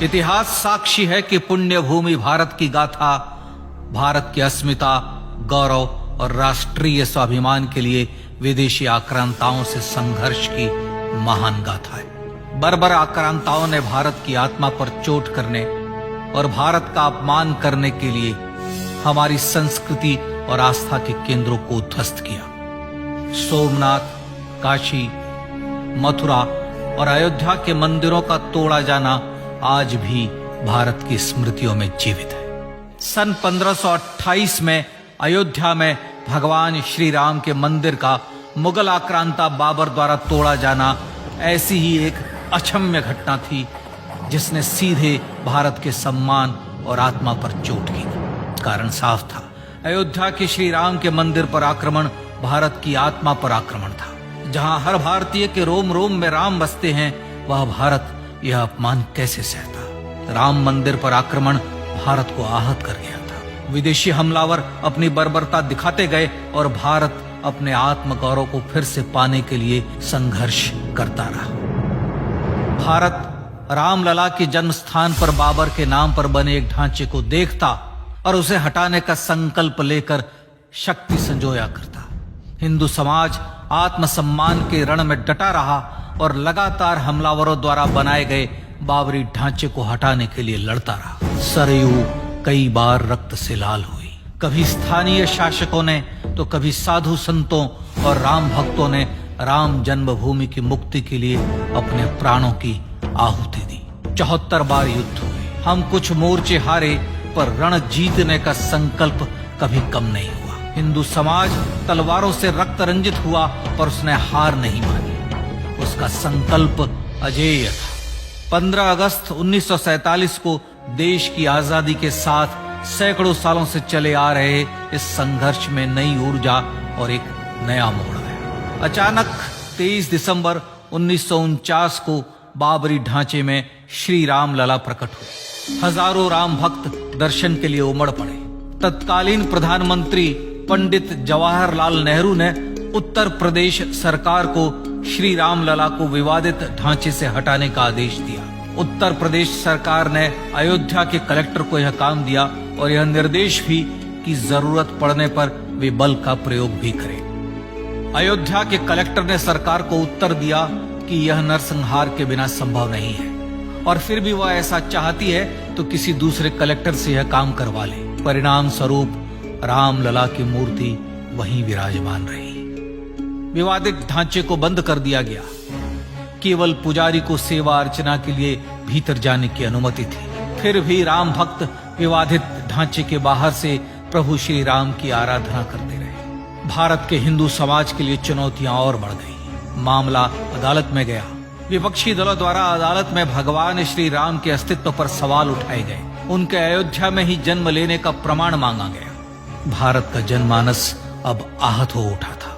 इतिहास साक्षी है कि पुण्य भूमि भारत की गाथा भारत की अस्मिता, गौरव और राष्ट्रीय स्वाभिमान के लिए विदेशी आक्रांताओं से संघर्ष की महान गाथा है। बर्बर आक्रांताओं ने भारत की आत्मा पर चोट करने और भारत का अपमान करने के लिए हमारी संस्कृति और आस्था के केंद्रों को उद्ध्वस्त किया। सोमनाथ, काशी, मथुरा और अयोध्या के मंदिरों का तोड़ा जाना आज भी भारत की स्मृतियों में जीवित है। सन 1528 में अयोध्या में भगवान श्री राम के मंदिर का मुगल आक्रांता बाबर द्वारा तोड़ा जाना ऐसी ही एक अक्षम्य घटना थी जिसने सीधे भारत के सम्मान और आत्मा पर चोट की। कारण साफ था, अयोध्या के श्री राम के मंदिर पर आक्रमण भारत की आत्मा पर आक्रमण था। जहां हर भारतीय के रोम रोम में राम बसते हैं, वह भारत यह अपमान कैसे सहता। राम मंदिर पर आक्रमण भारत को आहत कर गया था। विदेशी हमलावर अपनी बर्बरता दिखाते गए और भारत अपने आत्मगौरव को फिर से पाने के लिए संघर्ष करता रहा। भारत रामलला के जन्म स्थान पर बाबर के नाम पर बने एक ढांचे को देखता और उसे हटाने का संकल्प लेकर शक्ति संजोया करता। हिंदू समाज आत्मसम्मान के रण में डटा रहा और लगातार हमलावरों द्वारा बनाए गए बाबरी ढांचे को हटाने के लिए लड़ता रहा। सरयू कई बार रक्त से लाल हुई। कभी स्थानीय शासकों ने तो कभी साधु संतों और राम भक्तों ने राम जन्मभूमि की मुक्ति के लिए अपने प्राणों की आहुति दी। 74 बार युद्ध हुए। हम कुछ मोर्चे हारे, पर रण जीतने का संकल्प कभी कम नहीं हुआ। हिंदू समाज तलवारों से रक्त रंजित हुआ, पर उसने हार नहीं मानी। उसका संकल्प अजेय था। 15 अगस्त 1947 को देश की आजादी के साथ सैकड़ों सालों से चले आ रहे इस संघर्ष में नई ऊर्जा और एक नया मोड़ आया। अचानक 23 दिसंबर 1949 को बाबरी ढांचे में श्री राम लला प्रकट हुए। हजारों राम भक्त दर्शन के लिए उमड़ पड़े। तत्कालीन प्रधानमंत्री पंडित जवाहरलाल नेहरू ने उत्तर प्रदेश सरकार को श्री राम लला को विवादित ढांचे से हटाने का आदेश दिया। उत्तर प्रदेश सरकार ने अयोध्या के कलेक्टर को यह काम दिया और यह निर्देश भी कि जरूरत पड़ने पर वे बल का प्रयोग भी करें। अयोध्या के कलेक्टर ने सरकार को उत्तर दिया कि यह नरसंहार के बिना संभव नहीं है, और फिर भी वह ऐसा चाहती है तो किसी दूसरे कलेक्टर से यह काम करवा ले। परिणाम स्वरूप रामलला की मूर्ति वहीं विराजमान रही। विवादित ढांचे को बंद कर दिया गया। केवल पुजारी को सेवा अर्चना के लिए भीतर जाने की अनुमति थी। फिर भी राम भक्त विवादित ढांचे के बाहर से प्रभु श्री राम की आराधना करते रहे। भारत के हिंदू समाज के लिए चुनौतियां और बढ़ गई। मामला अदालत में गया। विपक्षी दलों द्वारा अदालत में भगवान श्री राम के अस्तित्व पर सवाल उठाए गए। उनके अयोध्या में ही जन्म लेने का प्रमाण मांगा गया। भारत का जनमानस अब आहत हो उठा था।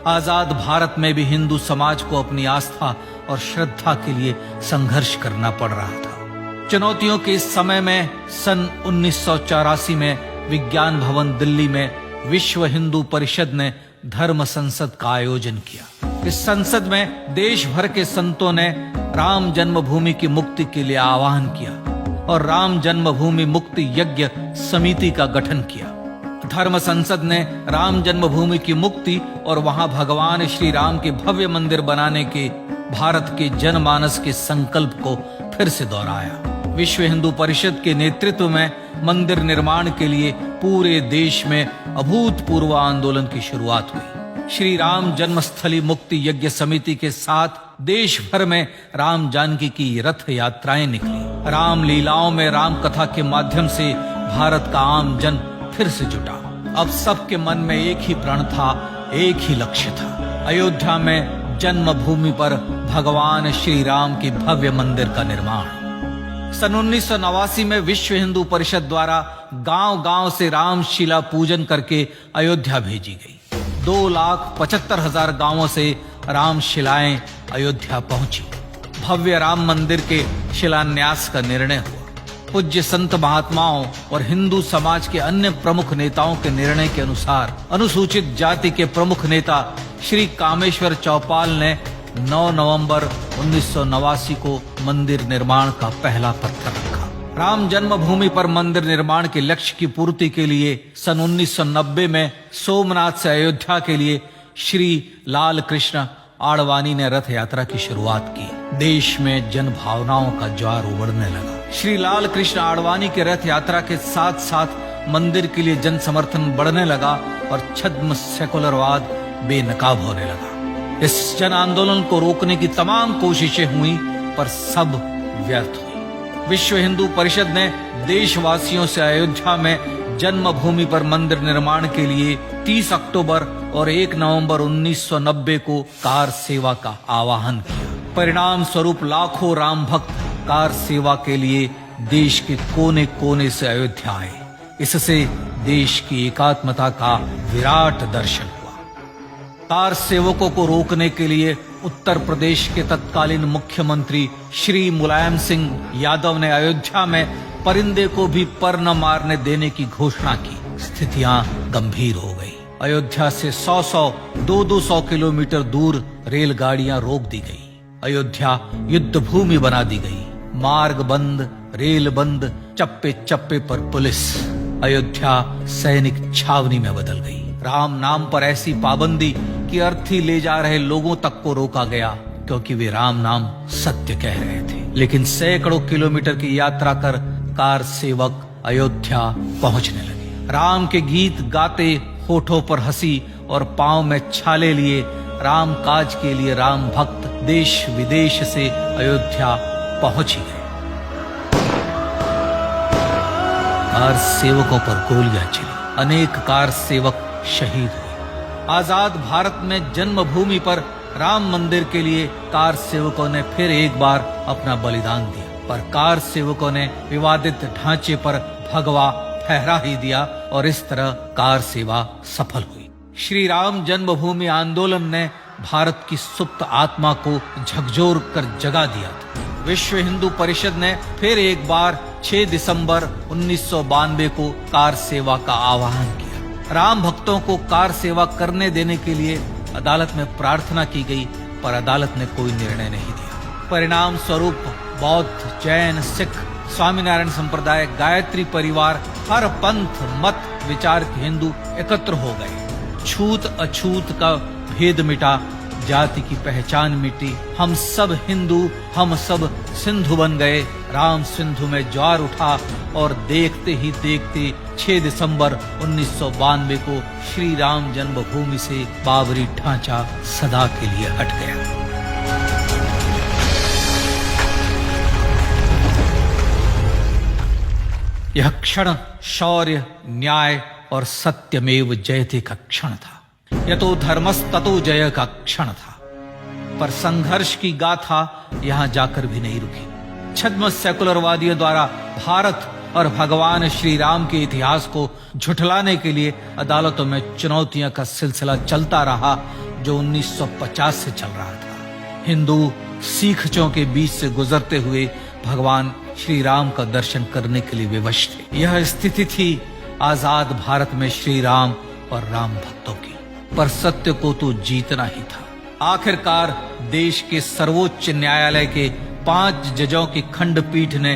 आजाद भारत में भी हिंदू समाज को अपनी आस्था और श्रद्धा के लिए संघर्ष करना पड़ रहा था। चुनौतियों के इस समय में सन 1984 में विज्ञान भवन दिल्ली में विश्व हिंदू परिषद ने धर्म संसद का आयोजन किया। इस संसद में देश भर के संतों ने राम जन्मभूमि की मुक्ति के लिए आह्वान किया और राम जन्मभूमि मुक्ति यज्ञ समिति का गठन किया। धर्म संसद ने राम जन्मभूमि की मुक्ति और वहां भगवान श्री राम के भव्य मंदिर बनाने के भारत के जनमानस के संकल्प को फिर से दोहराया। विश्व हिंदू परिषद के नेतृत्व में मंदिर निर्माण के लिए पूरे देश में अभूतपूर्व आंदोलन की शुरुआत हुई। श्री राम जन्मस्थली मुक्ति यज्ञ समिति के साथ देश भर में राम जानकी की रथ यात्राएं निकली। राम लीलाओं में राम कथा के माध्यम से भारत का आम जन फिर से जुटा। अब सबके मन में एक ही प्रण था, एक ही लक्ष्य था। अयोध्या में जन्मभूमि पर भगवान श्री राम के भव्य मंदिर का निर्माण। सन 1989 में विश्व हिंदू परिषद द्वारा गांव-गांव से रामशिला पूजन करके अयोध्या भेजी गई। 2,75,000 गांवों से रामशिलाएं अयोध्या पहुंची। भव्य राम मंदिर के शिलान्यास का निर्णय हुआ। पूज्य संत महात्माओं और हिंदू समाज के अन्य प्रमुख नेताओं के निर्णय के अनुसार अनुसूचित जाति के प्रमुख नेता श्री कामेश्वर चौपाल ने 9 नवंबर 1989 को मंदिर निर्माण का पहला पत्थर रखा। राम जन्मभूमि पर मंदिर निर्माण के लक्ष्य की पूर्ति के लिए सन 1990 में सोमनाथ से अयोध्या के लिए श्री लाल कृष्ण आडवाणी ने रथ यात्रा की शुरुआत की। देश में जन भावनाओं का ज्वार उमड़ने लगा। श्री लाल कृष्ण आडवाणी के रथ यात्रा के साथ साथ मंदिर के लिए जन समर्थन बढ़ने लगा और छद्म सेकुलरवाद बेनकाब होने लगा। इस जन आंदोलन को रोकने की तमाम कोशिशें हुई पर सब व्यर्थ हुई। विश्व हिंदू परिषद ने देशवासियों से अयोध्या में जन्मभूमि पर मंदिर निर्माण के लिए 30 अक्टूबर और 1 नवंबर 1990 को कार सेवा का आह्वान किया। परिणाम स्वरूप लाखों राम भक्त कार सेवा के लिए देश के कोने कोने से अयोध्या आए। इससे देश की एकात्मता का विराट दर्शन हुआ। कार सेवकों को रोकने के लिए उत्तर प्रदेश के तत्कालीन मुख्यमंत्री श्री मुलायम सिंह यादव ने अयोध्या में परिंदे को भी पर न मारने देने की घोषणा की। स्थितियां गंभीर हो गई। अयोध्या से 200 किलोमीटर दूर रेलगाड़ियां रोक दी गई। अयोध्या युद्ध भूमि बना दी गई। मार्ग बंद, रेल बंद, चप्पे चप्पे पर पुलिस। अयोध्या सैनिक छावनी में बदल गई। राम नाम पर ऐसी पाबंदी कि अर्थी ले जा रहे लोगों तक को रोका गया क्योंकि वे राम नाम सत्य कह रहे थे। लेकिन सैकड़ों किलोमीटर की यात्रा कर कार सेवक अयोध्या पहुंचने लगे। राम के गीत गाते, होठों पर हंसी और पांव में छाले लिए राम काज के लिए राम भक्त देश विदेश से अयोध्या पहुंच ही गए। कार सेवकों पर गोलियां चली। अनेक कार सेवक शहीद हुए। आजाद भारत में जन्मभूमि पर राम मंदिर के लिए कार सेवकों ने फिर एक बार अपना बलिदान दिया, पर कार सेवकों ने विवादित ढांचे पर भगवा फहरा ही दिया और इस तरह कार सेवा सफल हुई। श्री राम जन्मभूमि आंदोलन ने भारत की सुप्त आत्मा को झकझोर कर जगा दिया था। विश्व हिंदू परिषद ने फिर एक बार 6 दिसंबर 1992 को कार सेवा का आह्वान किया। राम भक्तों को कार सेवा करने देने के लिए अदालत में प्रार्थना की गई, पर अदालत ने कोई निर्णय नहीं दिया। परिणाम स्वरूप बौद्ध, जैन, सिख, स्वामीनारायण संप्रदाय, गायत्री परिवार, हर पंथ मत विचार के हिंदू एकत्र हो गए। छूत अछूत का भेद मिटा, जाति की पहचान मिटी। हम सब हिंदू, हम सब सिंधु बन गए। राम सिंधु में ज्वार उठा और देखते ही देखते 6 दिसंबर 1992 को श्री राम जन्मभूमि से बाबरी ढांचा सदा के लिए हट गया। यह क्षण शौर्य, न्याय और सत्यमेव जयते का क्षण था। यतो धर्मस्ततो जय का क्षण था। पर संघर्ष की गाथा यहां जाकर भी नहीं रुकी। छद्म सेकुलरवादियों द्वारा भारत और भगवान श्री राम के इतिहास को झुठलाने के लिए अदालतों में चुनौतियों का सिलसिला चलता रहा, जो 1950 से चल रहा था। हिंदू सिखों के बीच से गुजरते हुए भगवान श्री राम का दर्शन करने के लिए विवश थे। यह स्थिति थी आजाद भारत में श्री राम और राम भक्तों की। पर सत्य को तो जीतना ही था। आखिरकार देश के सर्वोच्च न्यायालय के 5 जजों की खंडपीठ ने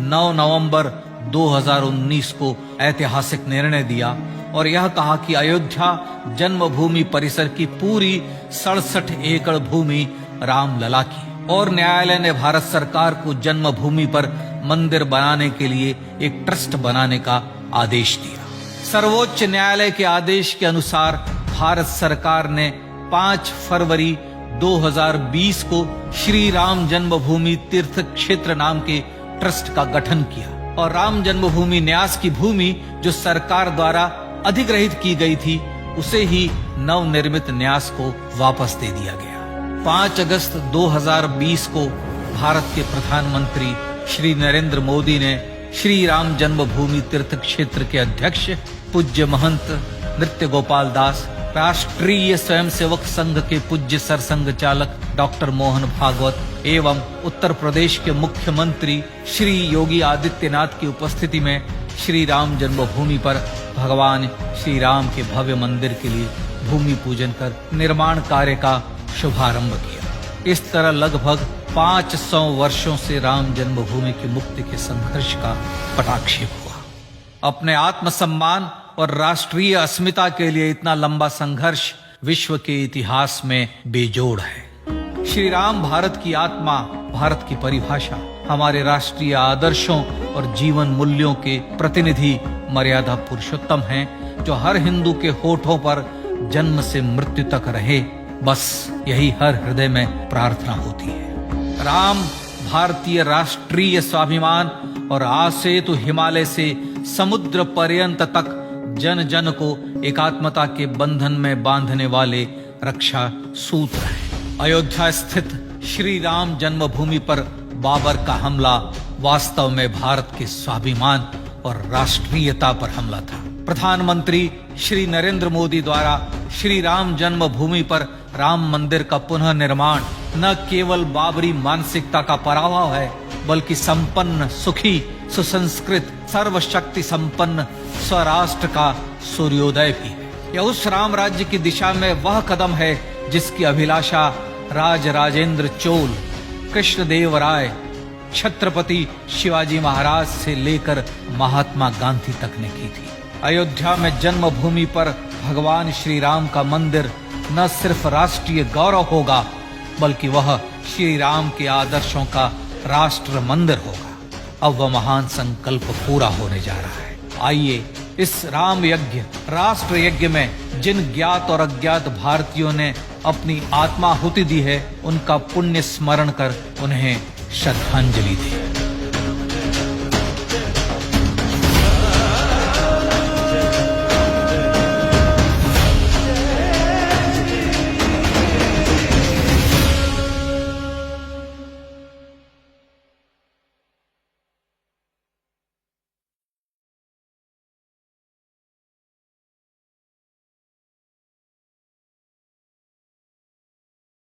9 नवंबर 2019 को ऐतिहासिक निर्णय दिया और यह कहा कि अयोध्या जन्मभूमि परिसर की पूरी 67 एकड़ भूमि रामलला की। और न्यायालय ने भारत सरकार को जन्मभूमि पर मंदिर बनाने के लिए एक ट्रस्ट बनाने का आदेश दिया। सर्वोच्च न्यायालय के आदेश के अनुसार भारत सरकार ने 5 फरवरी 2020 को श्री राम जन्मभूमि तीर्थ क्षेत्र नाम के ट्रस्ट का गठन किया और राम जन्मभूमि न्यास की भूमि जो सरकार द्वारा अधिग्रहित की गई थी, उसे ही नवनिर्मित न्यास को वापस दे दिया गया। 5 अगस्त 2020 को भारत के प्रधानमंत्री श्री नरेंद्र मोदी ने श्री राम जन्मभूमि तीर्थ क्षेत्र के अध्यक्ष पूज्य महंत नृत्य गोपाल दास, राष्ट्रीय स्वयंसेवक संघ के पूज्य सरसंघ चालक डॉक्टर मोहन भागवत एवं उत्तर प्रदेश के मुख्यमंत्री श्री योगी आदित्यनाथ की उपस्थिति में श्री राम जन्मभूमि पर भगवान श्री राम के भव्य मंदिर के लिए भूमि पूजन कर निर्माण कार्य का शुभारंभ किया। इस तरह लगभग 500 वर्षों से राम जन्मभूमि की मुक्ति के संघर्ष का पटाक्षेप हुआ। अपने आत्मसम्मान और राष्ट्रीय अस्मिता के लिए इतना लंबा संघर्ष विश्व के इतिहास में बेजोड़ है। श्री राम भारत की आत्मा, भारत की परिभाषा, हमारे राष्ट्रीय आदर्शों और जीवन मूल्यों के प्रतिनिधि मर्यादा पुरुषोत्तम हैं, जो हर हिंदू के होठों पर जन्म से मृत्यु तक रहे। बस यही हर हृदय में प्रार्थना होती है। राम भारतीय राष्ट्रीय स्वाभिमान और आसेतु हिमालय से समुद्र पर्यंत तक जन जन को एकात्मता के बंधन में बांधने वाले रक्षा सूत्र है। अयोध्या स्थित श्री राम जन्मभूमि पर बाबर का हमला वास्तव में भारत के स्वाभिमान और राष्ट्रीयता पर हमला था। प्रधानमंत्री श्री नरेंद्र मोदी द्वारा श्री राम जन्मभूमि पर राम मंदिर का पुनः निर्माण न केवल बाबरी मानसिकता का पराभव है, बल्कि संपन्न, सुखी, सुसंस्कृत, सर्वशक्ति संपन्न स्वराष्ट्र का सूर्योदय भी है। यह उस राम राज्य की दिशा में वह कदम है जिसकी अभिलाषा राज राजेंद्र चोल, कृष्णदेव राय, छत्रपति शिवाजी महाराज से लेकर महात्मा गांधी तक ने की थी। अयोध्या में जन्मभूमि पर भगवान श्री राम का मंदिर न सिर्फ राष्ट्रीय गौरव होगा, बल्कि वह श्री राम के आदर्शों का राष्ट्र मंदिर होगा। अब वह महान संकल्प पूरा होने जा रहा है। आइए इस राम यज्ञ, राष्ट्र यज्ञ में जिन ज्ञात और अज्ञात भारतीयों ने अपनी आत्माहुति दी है, उनका पुण्य स्मरण कर उन्हें श्रद्धांजलि दें।